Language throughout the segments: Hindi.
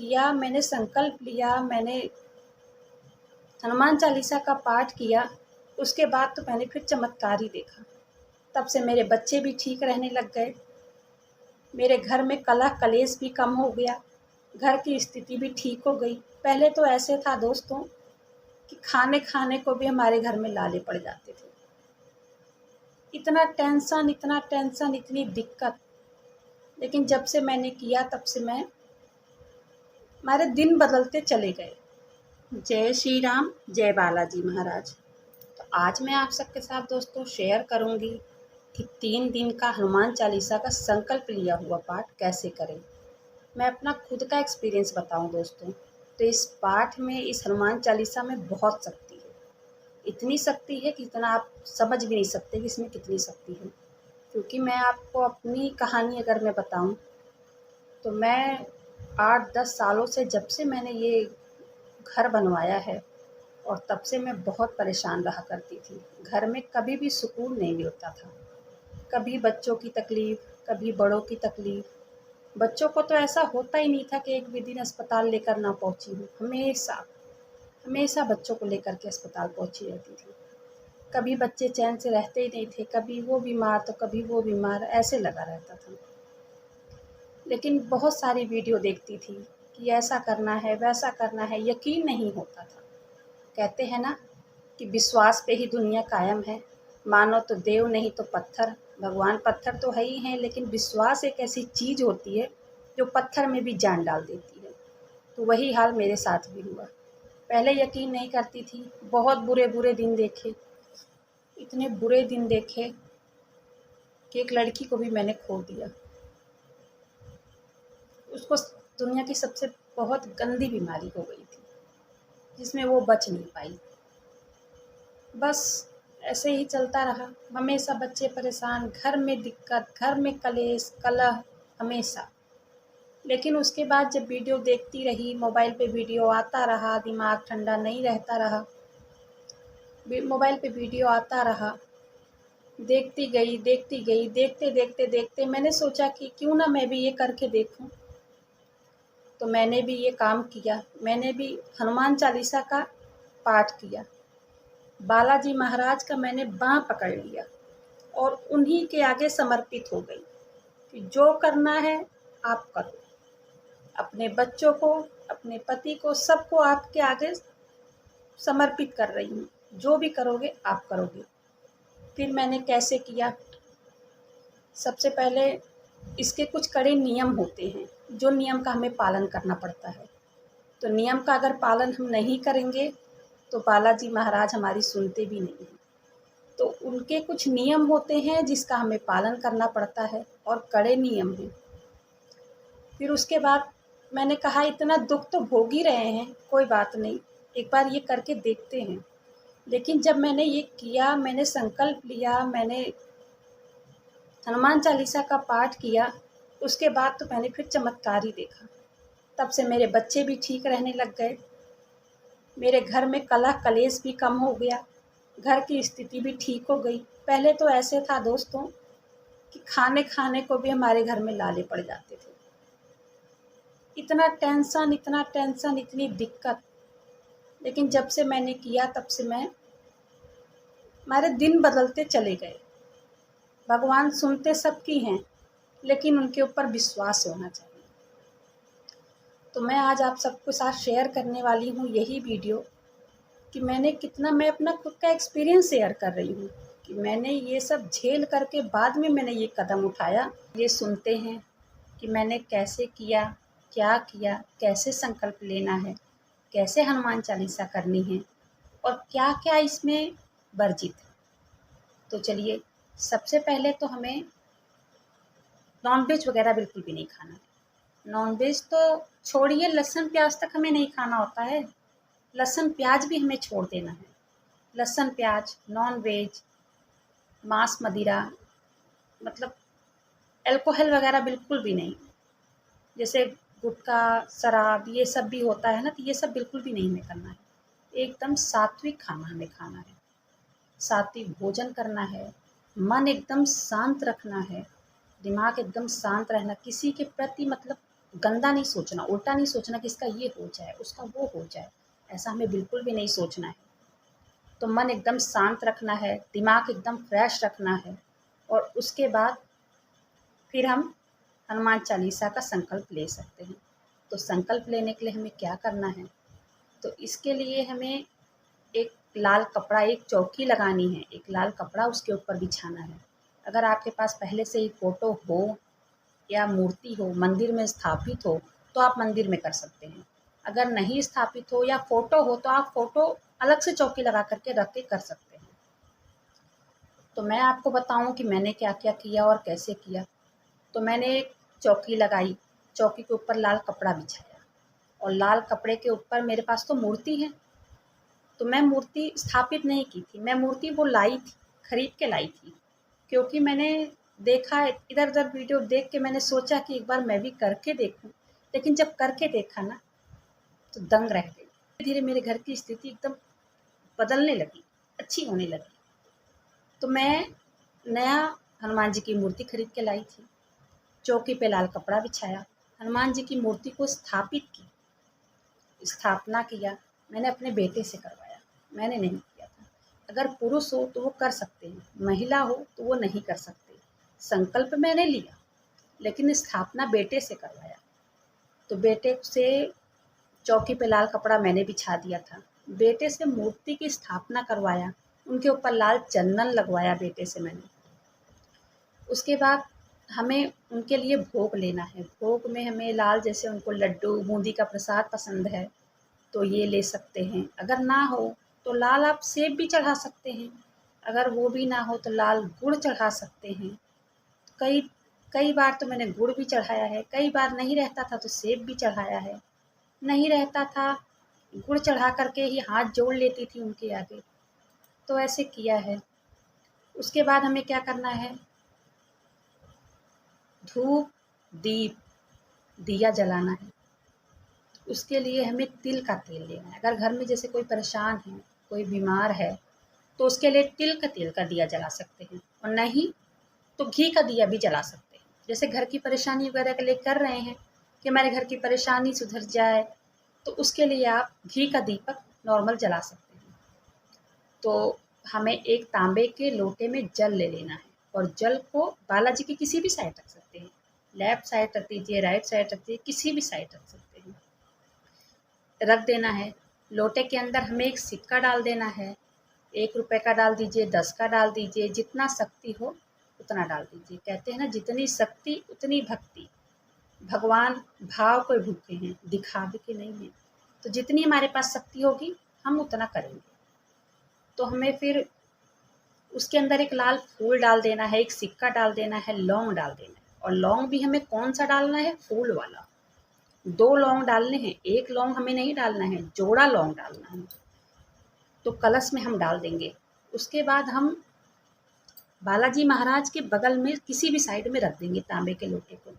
किया, मैंने संकल्प लिया, मैंने हनुमान चालीसा का पाठ किया, उसके बाद तो मैंने फिर चमत्कार ही देखा। तब से मेरे बच्चे भी ठीक रहने लग गए, मेरे घर में कलह कलेश भी कम हो गया, घर की स्थिति भी ठीक हो गई। पहले तो ऐसे था दोस्तों कि खाने खाने को भी हमारे घर में लाले पड़ जाते थे। इतना टेंशन, इतनी दिक्कत। लेकिन जब से मैंने किया तब से हमारे दिन बदलते चले गए। जय श्री राम, जय बालाजी महाराज। तो आज मैं आप सबके साथ दोस्तों शेयर करूंगी कि 3 दिन का हनुमान चालीसा का संकल्प लिया हुआ पाठ कैसे करें। मैं अपना खुद का एक्सपीरियंस बताऊं दोस्तों, तो इस पाठ में, इस हनुमान चालीसा में बहुत शक्ति है। इतनी शक्ति है कि इतना आप समझ भी नहीं सकते कि इसमें कितनी शक्ति है। क्योंकि मैं आपको अपनी कहानी अगर मैं बताऊं, तो मैं 8-10 सालों से, जब से मैंने ये घर बनवाया है, और तब से मैं बहुत परेशान रहा करती थी। घर में कभी भी सुकून नहीं मिलता था। कभी बच्चों की तकलीफ़, कभी बड़ों की तकलीफ़। बच्चों को तो ऐसा होता ही नहीं था कि एक भी दिन अस्पताल लेकर ना पहुंची हूँ। हमेशा बच्चों को लेकर के अस्पताल पहुंची रहती थी। कभी बच्चे चैन से रहते ही नहीं थे, कभी वो बीमार तो कभी वो बीमार, ऐसे लगा रहता था। लेकिन बहुत सारी वीडियो देखती थी कि ऐसा करना है, वैसा करना है, यकीन नहीं होता था। कहते हैं ना कि विश्वास पे ही दुनिया कायम है। मानो तो देव, नहीं तो पत्थर। भगवान पत्थर तो है ही हैं, लेकिन विश्वास एक ऐसी चीज़ होती है जो पत्थर में भी जान डाल देती है। तो वही हाल मेरे साथ भी हुआ। पहले यकीन नहीं करती थी, बहुत बुरे बुरे दिन देखे, इतने बुरे दिन देखे कि एक लड़की को भी मैंने खो दिया। उसको दुनिया की सबसे बहुत गंदी बीमारी हो गई थी, जिसमें वो बच नहीं पाई। बस ऐसे ही चलता रहा। हमेशा बच्चे परेशान, घर में दिक्कत, घर में कलेश कलह, हमेशा। लेकिन उसके बाद जब वीडियो देखती रही, मोबाइल पे वीडियो आता रहा, दिमाग ठंडा नहीं रहता रहा। मोबाइल पे वीडियो आता रहा, देखती गई, देखते मैंने सोचा कि क्यों ना मैं भी ये करके देखूं। तो मैंने भी ये काम किया। मैंने भी हनुमान चालीसा का पाठ किया। बालाजी महाराज का मैंने बाँह पकड़ लिया और उन्हीं के आगे समर्पित हो गई कि जो करना है आप करो। अपने बच्चों को, अपने पति को, सबको आपके आगे समर्पित कर रही हूँ। जो भी करोगे आप करोगे। फिर मैंने कैसे किया? सबसे पहले इसके कुछ कड़े नियम होते हैं, जो नियम का हमें पालन करना पड़ता है। तो नियम का अगर पालन हम नहीं करेंगे तो बालाजी महाराज हमारी सुनते भी नहीं हैं। तो उनके कुछ नियम होते हैं जिसका हमें पालन करना पड़ता है, और कड़े नियम हैं। फिर उसके बाद मैंने कहा इतना दुख तो भोग ही रहे हैं, कोई बात नहीं, एक बार ये करके देखते हैं। लेकिन जब मैंने ये किया, मैंने संकल्प लिया, मैंने हनुमान चालीसा का पाठ किया, उसके बाद तो मैंने फिर चमत्कार ही देखा। तब से मेरे बच्चे भी ठीक रहने लग गए, मेरे घर में कलह कलेश भी कम हो गया, घर की स्थिति भी ठीक हो गई। पहले तो ऐसे था दोस्तों कि खाने खाने को भी हमारे घर में लाले पड़ जाते थे। इतना टेंशन, इतनी दिक्कत। लेकिन जब से मैंने किया तब से हमारे दिन बदलते चले गए। भगवान सुनते सबकी हैं, लेकिन उनके ऊपर विश्वास होना चाहिए। तो मैं आज आप सबके साथ शेयर करने वाली हूँ यही वीडियो कि मैं अपना खुद का एक्सपीरियंस शेयर कर रही हूँ कि मैंने ये सब झेल करके बाद में मैंने ये कदम उठाया। ये सुनते हैं कि मैंने कैसे किया, क्या किया, कैसे संकल्प लेना है, कैसे हनुमान चालीसा करनी है, और क्या क्या इसमें वर्जित है। तो चलिए, सबसे पहले तो हमें नॉनवेज वगैरह बिल्कुल भी नहीं खाना है। नॉनवेज तो छोड़िए, लहसुन प्याज तक हमें नहीं खाना होता है। लहसुन प्याज भी हमें छोड़ देना है। लहसुन प्याज, नॉनवेज, मांस मदिरा, मतलब अल्कोहल वगैरह बिल्कुल भी नहीं। जैसे गुटखा, शराब, ये सब भी होता है ना, तो ये सब बिल्कुल भी नहीं हमें करना है। एकदम सात्विक खाना हमें खाना है, सात्विक भोजन करना है, मन एकदम शांत रखना है, दिमाग एकदम शांत रहना, किसी के प्रति मतलब गंदा नहीं सोचना, उल्टा नहीं सोचना कि इसका ये हो जाए, उसका वो हो जाए, ऐसा हमें बिल्कुल भी नहीं सोचना है। तो मन एकदम शांत रखना है, दिमाग एकदम फ्रेश रखना है, और उसके बाद फिर हम हनुमान चालीसा का संकल्प ले सकते हैं। तो संकल्प लेने के लिए हमें क्या करना है, तो इसके लिए हमें एक लाल कपड़ा, एक चौकी लगानी है, एक लाल कपड़ा उसके ऊपर बिछाना है। अगर आपके पास पहले से ही फ़ोटो हो या मूर्ति हो, मंदिर में स्थापित हो, तो आप मंदिर में कर सकते हैं। अगर नहीं स्थापित हो या फ़ोटो हो, तो आप फ़ोटो अलग से चौकी लगा कर के रख के कर सकते हैं। तो मैं आपको बताऊँ कि मैंने क्या-क्या किया और कैसे किया। तो मैंने एक चौकी लगाई, चौकी के ऊपर लाल कपड़ा बिछाया, और लाल कपड़े के ऊपर मेरे पास तो मूर्ति है, तो मैं मूर्ति स्थापित नहीं की थी, मैं मूर्ति वो लाई थी, खरीद के लाई थी। क्योंकि मैंने देखा, इधर-उधर वीडियो देख के मैंने सोचा कि एक बार मैं भी करके देखूँ। लेकिन जब करके देखा ना, तो दंग रह गई। धीरे-धीरे मेरे घर की स्थिति एकदम बदलने लगी, अच्छी होने लगी। तो मैं नया हनुमान जी की मूर्ति खरीद के लाई थी, चौकी पे लाल कपड़ा बिछाया, हनुमान जी की मूर्ति को स्थापित की, स्थापना किया। मैंने अपने बेटे से करवाया, मैंने नहीं किया था। अगर पुरुष हो तो वो कर सकते हैं, महिला हो तो वो नहीं कर सकते। संकल्प मैंने लिया, लेकिन स्थापना बेटे से करवाया। तो बेटे से चौकी पे लाल कपड़ा मैंने बिछा दिया था, बेटे से मूर्ति की स्थापना करवाया, उनके ऊपर लाल चंदन लगवाया बेटे से मैंने। उसके बाद हमें उनके लिए भोग लेना है। भोग में हमें लाल, जैसे उनको लड्डू, बूंदी का प्रसाद पसंद है, तो ये ले सकते हैं। अगर ना हो तो लाल आप सेब भी चढ़ा सकते हैं। अगर वो भी ना हो तो लाल गुड़ चढ़ा सकते हैं। कई कई बार तो मैंने गुड़ भी चढ़ाया है, कई बार नहीं रहता था तो सेब भी चढ़ाया है। नहीं रहता था, गुड़ चढ़ा कर के ही हाथ जोड़ लेती थी उनके आगे। तो ऐसे किया है। उसके बाद हमें क्या करना है, धूप, दीप, दिया जलाना है। उसके लिए हमें तिल का तेल लेना है। अगर घर में जैसे कोई परेशान है, कोई बीमार है, तो उसके लिए तिल का तेल का दिया जला सकते हैं, और नहीं तो घी का दिया भी जला सकते हैं। जैसे घर की परेशानी वगैरह के लिए कर रहे हैं कि हमारे घर की परेशानी सुधर जाए, तो उसके लिए आप घी का दीपक नॉर्मल जला सकते हैं। तो हमें एक तांबे के लोटे में जल ले लेना है, और जल को बालाजी की किसी भी साइड रख सकते हैं। लेफ्ट साइड रख दीजिए, राइट साइड रख दीजिए, किसी भी साइड रख सकते हैं। रख देना है। लोटे के अंदर हमें एक सिक्का डाल देना है। 1 रुपए का डाल दीजिए, 10 का डाल दीजिए, जितना शक्ति हो उतना डाल दीजिए। कहते हैं ना, जितनी शक्ति उतनी भक्ति। भगवान भाव को भूखे हैं, दिखावे के नहीं हैं। तो जितनी हमारे पास शक्ति होगी हम उतना करेंगे। तो हमें फिर उसके अंदर एक लाल फूल डाल देना है, एक सिक्का डाल देना है, लौंग डाल देना है। और लौंग भी हमें कौन सा डालना है, फूल वाला। 2 लौंग डालने हैं, 1 लौंग हमें नहीं डालना है, जोड़ा लौंग डालना है। तो कलश में हम डाल देंगे। उसके बाद हम बालाजी महाराज के बगल में किसी भी साइड में रख देंगे तांबे के लोटे को।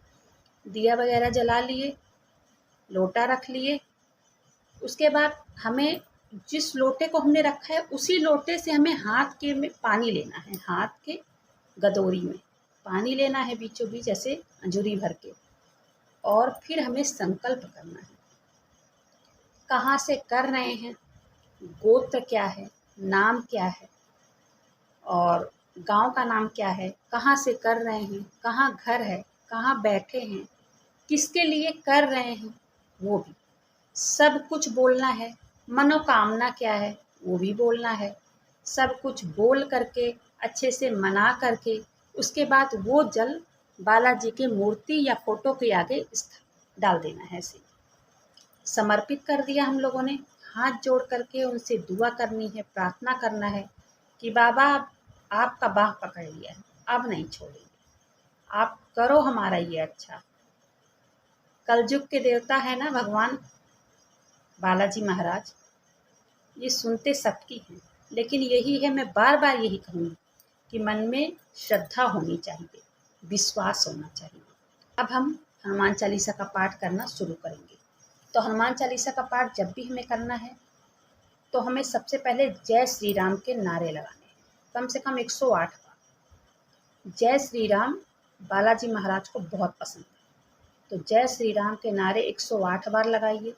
दिया वगैरह जला लिए, लोटा रख लिए। उसके बाद हमें जिस लोटे को हमने रखा है उसी लोटे से हमें हाथ के में पानी लेना है, हाथ के गदोरी में पानी लेना है, बीचों बीच ऐसे अंजूरी भर के। और फिर हमें संकल्प करना है, कहाँ से कर रहे हैं, गोत्र क्या है, नाम क्या है, और गांव का नाम क्या है, कहाँ से कर रहे हैं, कहाँ घर है, कहाँ बैठे हैं, किसके लिए कर रहे हैं, वो भी सब कुछ बोलना है। मनोकामना क्या है वो भी बोलना है। सब कुछ बोल करके, अच्छे से मना करके, उसके बाद वो जल बालाजी की मूर्ति या फोटो के आगे डाल देना है। ऐसे समर्पित कर दिया हम लोगों ने। हाथ जोड़ करके उनसे दुआ करनी है, प्रार्थना करना है कि बाबा आपका बाह पकड़ लिया है, अब नहीं छोड़ेंगे, आप करो हमारा ये अच्छा। कलयुग के देवता है ना भगवान बालाजी महाराज, ये सुनते सबकी हैं। लेकिन यही है, मैं बार बार यही कहूँगी कि मन में श्रद्धा होनी चाहिए, विश्वास होना चाहिए। अब हम हनुमान चालीसा का पाठ करना शुरू करेंगे। तो हनुमान चालीसा का पाठ जब भी हमें करना है, तो हमें सबसे पहले जय श्री राम के नारे लगाने हैं, कम से कम 108 बार। जय श्री राम बालाजी महाराज को बहुत पसंद है, तो जय श्री राम के नारे 108 बार लगाइए।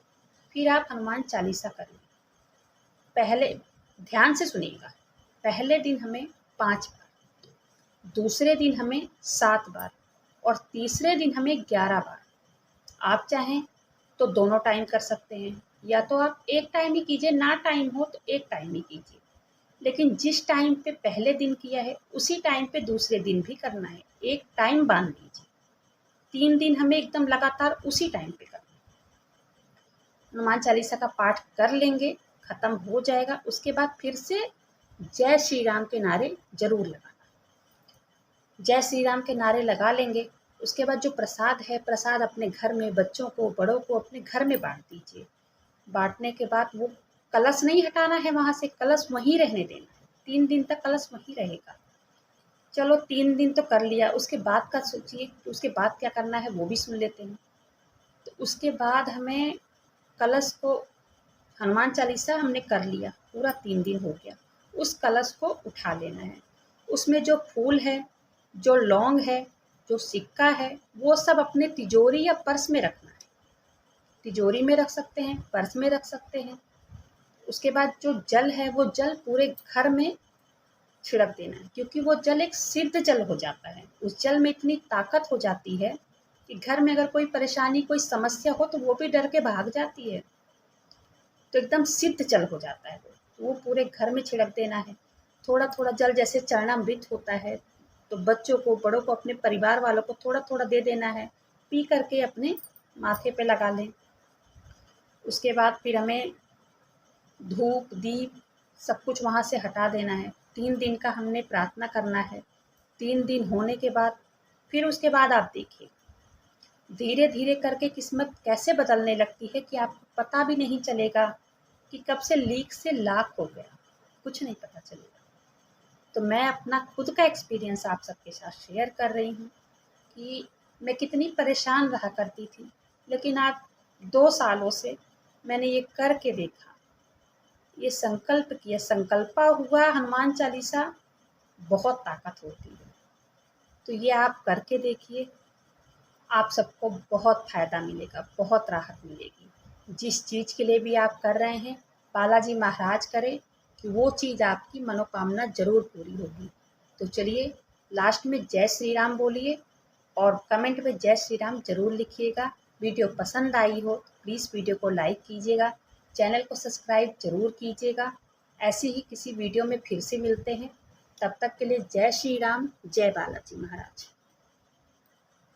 फिर आप हनुमान चालीसा करिए। पहले ध्यान से सुनिएगा, पहले दिन हमें 5 बार, दूसरे दिन हमें 7 बार और तीसरे दिन हमें 11 बार। आप चाहें तो दोनों टाइम कर सकते हैं, या तो आप एक टाइम ही कीजिए, ना टाइम हो तो एक टाइम ही कीजिए। लेकिन जिस टाइम पे पहले दिन किया है उसी टाइम पे दूसरे दिन भी करना है। एक टाइम बांध लीजिए, 3 दिन हमें एकदम लगातार उसी टाइम पे करना है। हनुमान चालीसा का पाठ कर लेंगे, खत्म हो जाएगा, उसके बाद फिर से जय श्री राम के नारे जरूर लगाना। जय श्री राम के नारे लगा लेंगे, उसके बाद जो प्रसाद है, प्रसाद अपने घर में बच्चों को, बड़ों को अपने घर में बांट दीजिए। बांटने के बाद वो कलश नहीं हटाना है, वहाँ से कलश वहीं रहने देना है। 3 दिन तक कलश वहीं रहेगा। चलो 3 दिन तो कर लिया, उसके बाद का सोचिए, उसके बाद क्या करना है वो भी सुन लेते हैं। तो उसके बाद हमें कलश को, हनुमान चालीसा हमने कर लिया, पूरा 3 दिन हो गया, उस कलश को उठा लेना है। उसमें जो फूल है, जो लौंग है, जो सिक्का है, वो सब अपने तिजोरी या पर्स में रखना है। तिजोरी में रख सकते हैं, पर्स में रख सकते हैं। उसके बाद जो जल है वो जल पूरे घर में छिड़क देना है, क्योंकि वो जल एक सिद्ध जल हो जाता है। उस जल में इतनी ताकत हो जाती है कि घर में अगर कोई परेशानी, कोई समस्या हो तो वो भी डर के भाग जाती है। तो एकदम सिद्ध जल हो जाता है वो पूरे घर में छिड़क देना है। थोड़ा थोड़ा जल जैसे चरणामृत होता है, तो बच्चों को, बड़ों को, अपने परिवार वालों को थोड़ा थोड़ा दे देना है, पी करके अपने माथे पे लगा लें। उसके बाद फिर हमें धूप दीप सब कुछ वहाँ से हटा देना है। 3 दिन का हमने प्रार्थना करना है। 3 दिन होने के बाद फिर उसके बाद आप देखिए, धीरे धीरे करके किस्मत कैसे बदलने लगती है कि आपको पता भी नहीं चलेगा कि कब से लीक से लाख हो गया, कुछ नहीं पता चलेगा। तो मैं अपना खुद का एक्सपीरियंस आप सबके साथ शेयर कर रही हूँ कि मैं कितनी परेशान रहा करती थी, लेकिन आज 2 सालों से मैंने ये करके देखा, ये संकल्प किया, संकल्पा हुआ हनुमान चालीसा बहुत ताकत होती है। तो ये आप करके देखिए, आप सबको बहुत फ़ायदा मिलेगा, बहुत राहत मिलेगी। जिस चीज़ के लिए भी आप कर रहे हैं, बालाजी महाराज करें कि वो चीज़ आपकी मनोकामना ज़रूर पूरी होगी। तो चलिए, लास्ट में जय श्री राम बोलिए और कमेंट में जय श्री राम ज़रूर लिखिएगा। वीडियो पसंद आई हो तो प्लीज़ वीडियो को लाइक कीजिएगा, चैनल को सब्सक्राइब ज़रूर कीजिएगा। ऐसी ही किसी वीडियो में फिर से मिलते हैं, तब तक के लिए जय श्री राम, जय बालाजी महाराज।